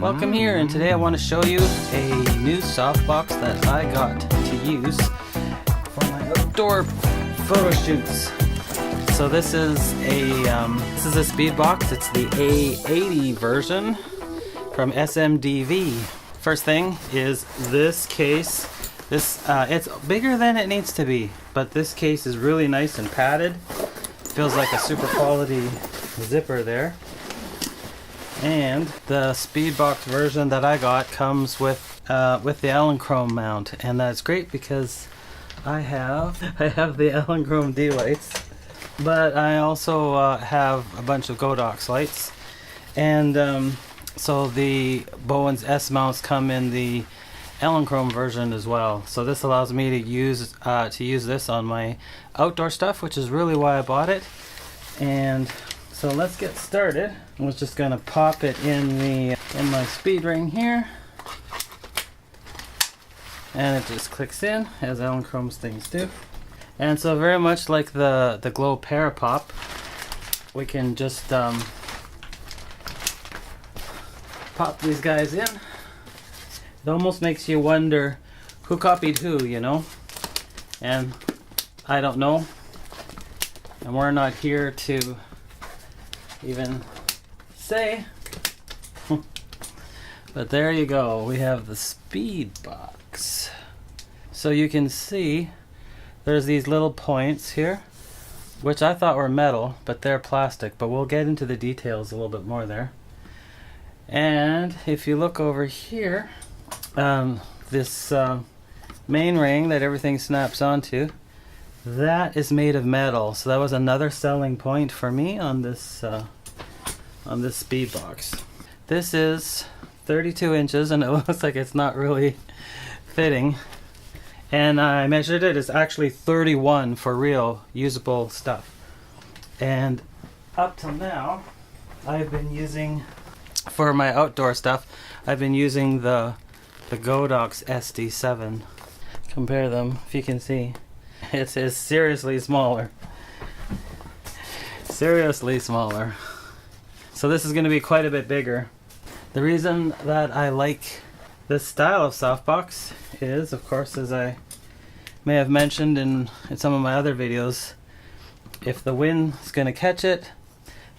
Welcome here, and today I want to show you a new softbox that I got to use for my outdoor photo shoots. So this is a Speedbox. It's the A80 version from SMDV. First thing is this case. It's bigger than it needs to be, but this case is really nice and padded. Feels like a super quality zipper there. And the Speedbox version that I got comes with the Allen Chrome mount, and that's great because I have the Allen Chrome D lights, but I also have a bunch of Godox lights, and so the Bowen's S mounts come in the Allen Chrome version as well. So this allows me to use this on my outdoor stuff, which is really why I bought it. And so let's get started. I was just gonna pop it in my speed ring here, and it just clicks in as Allen Chrome's things do. And so very much like the Glow Parapop, we can just pop these guys in. It almost makes you wonder who copied who, you know? And I don't know. And we're not here to even say. But there you go. We have the Speedbox. So you can see there's these little points here, which I thought were metal, but they're plastic. But we'll get into the details a little bit more there. And if you look over here, this main ring that everything snaps onto, that is made of metal. So that was another selling point for me on this Speedbox. This is 32 inches, and it looks like it's not really fitting. And I measured it. It's actually 31 for real usable stuff. And up till now, I've been using, for my outdoor stuff, I've been using the Godox SD7. Compare them, if you can see. It's seriously smaller. Seriously smaller. So this is going to be quite a bit bigger. The reason that I like this style of softbox is, of course, as I may have mentioned in some of my other videos, if the wind is going to catch it,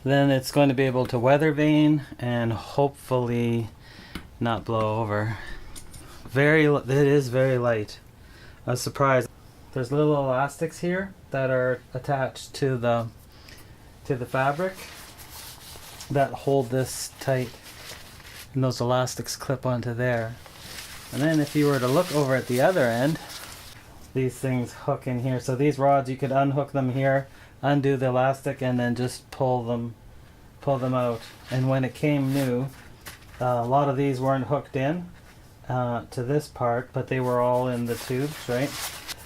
then it's going to be able to weather vane and hopefully not blow over. It is very light. I was surprised. There's little elastics here that are attached to the fabric that hold this tight, and those elastics clip onto there. And then if you were to look over at the other end, these things hook in here. So these rods, you could unhook them here, undo the elastic, and then just pull them out. And when it came new, a lot of these weren't hooked in to this part, but they were all in the tubes, right?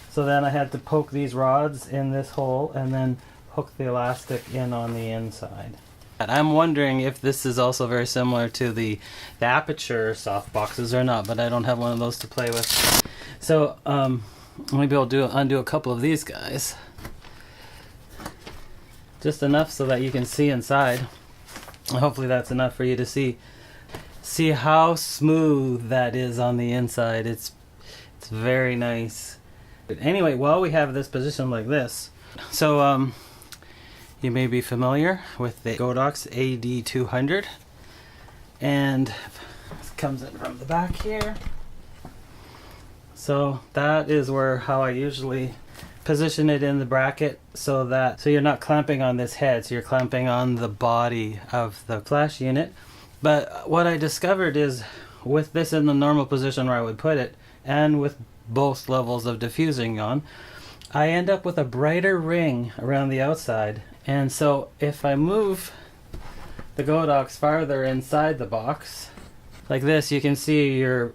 So then I had to poke these rods in this hole and then hook the elastic in on the inside. I'm wondering if this is also very similar to the Aperture softboxes or not, but I don't have one of those to play with. So maybe I'll undo a couple of these guys. Just enough so that you can see inside. Hopefully that's enough for you to see how smooth that is on the inside. It's very nice. But anyway, while we have this position like this, so you may be familiar with the Godox AD200, and it comes in from the back here. So that is how I usually position it in the bracket, so you're not clamping on this head, so you're clamping on the body of the flash unit. But what I discovered is, with this in the normal position where I would put it, and with both levels of diffusing on, I end up with a brighter ring around the outside. And so if I move the Godox farther inside the box, like this, you can see you're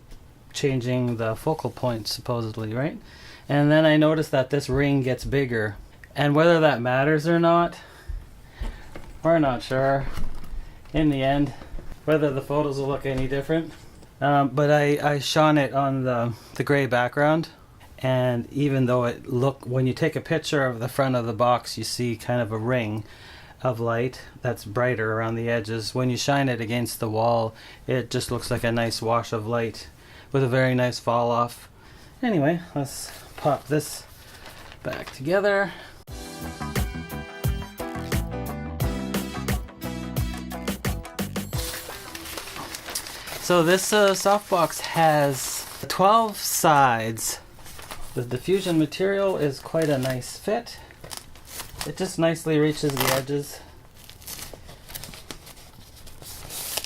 changing the focal point, supposedly, right? And then I noticed that this ring gets bigger. And whether that matters or not, we're not sure in the end, whether the photos will look any different. But I shone it on the gray background, and even though when you take a picture of the front of the box, you see kind of a ring. of light that's brighter around the edges. When you shine it against the wall, it just looks like a nice wash of light with a very nice fall off. Anyway, let's pop this back together. So this softbox has 12 sides. The diffusion material is quite a nice fit. It just nicely reaches the edges.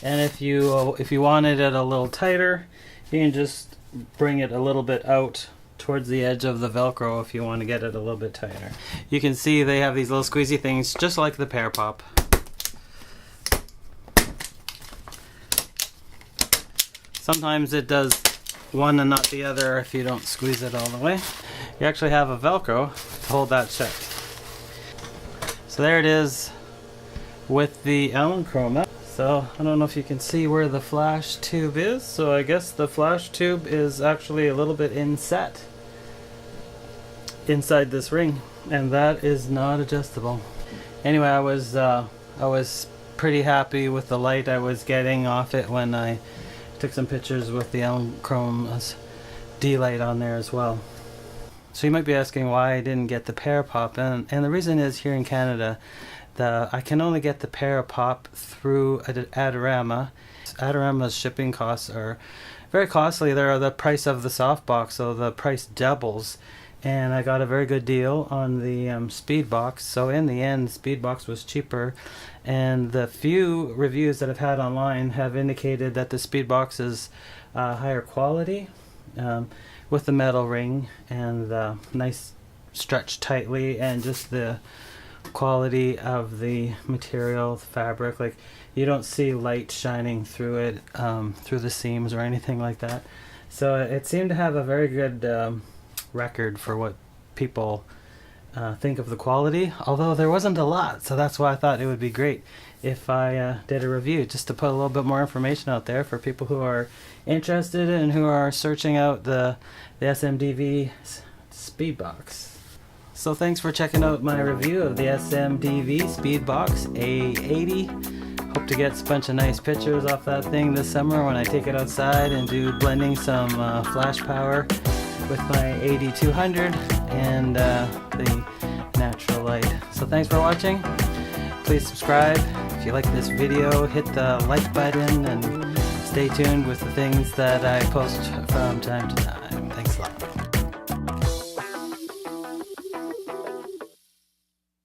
And if you wanted it a little tighter, you can just bring it a little bit out towards the edge of the Velcro if you want to get it a little bit tighter. You can see they have these little squeezy things just like the pear pop. Sometimes it does one and not the other if you don't squeeze it all the way. You actually have a Velcro to hold that shut. So there it is with the Allen chroma. So I don't know if you can see where the flash tube is. So I guess the flash tube is actually a little bit inset inside this ring, and that is not adjustable. Anyway, I was pretty happy with the light I was getting off it when I took some pictures with the Allen chroma's D-light on there as well. So you might be asking why I didn't get the pear pop, and the reason is here in Canada I can only get the pear pop through Adorama. Adorama's shipping costs are very costly. They're the price of the softbox, so the price doubles. And I got a very good deal on the Speedbox, so in the end Speedbox was cheaper, and the few reviews that I've had online have indicated that the Speedbox is higher quality with the metal ring and the nice stretch tightly, and just the quality of the material, the fabric. Like, you don't see light shining through it, through the seams or anything like that. So it seemed to have a very good record for what people think of the quality, although there wasn't a lot, so that's why I thought it would be great if I did a review, just to put a little bit more information out there for people who are interested and who are searching out the SMDV Speedbox. So thanks for checking out my review of the SMDV Speedbox A80. Hope to get a bunch of nice pictures off that thing this summer when I take it outside and do blending some flash power with my 8200 and the natural light. So thanks for watching. Please subscribe. If you like this video, hit the like button and stay tuned with the things that I post from time to time.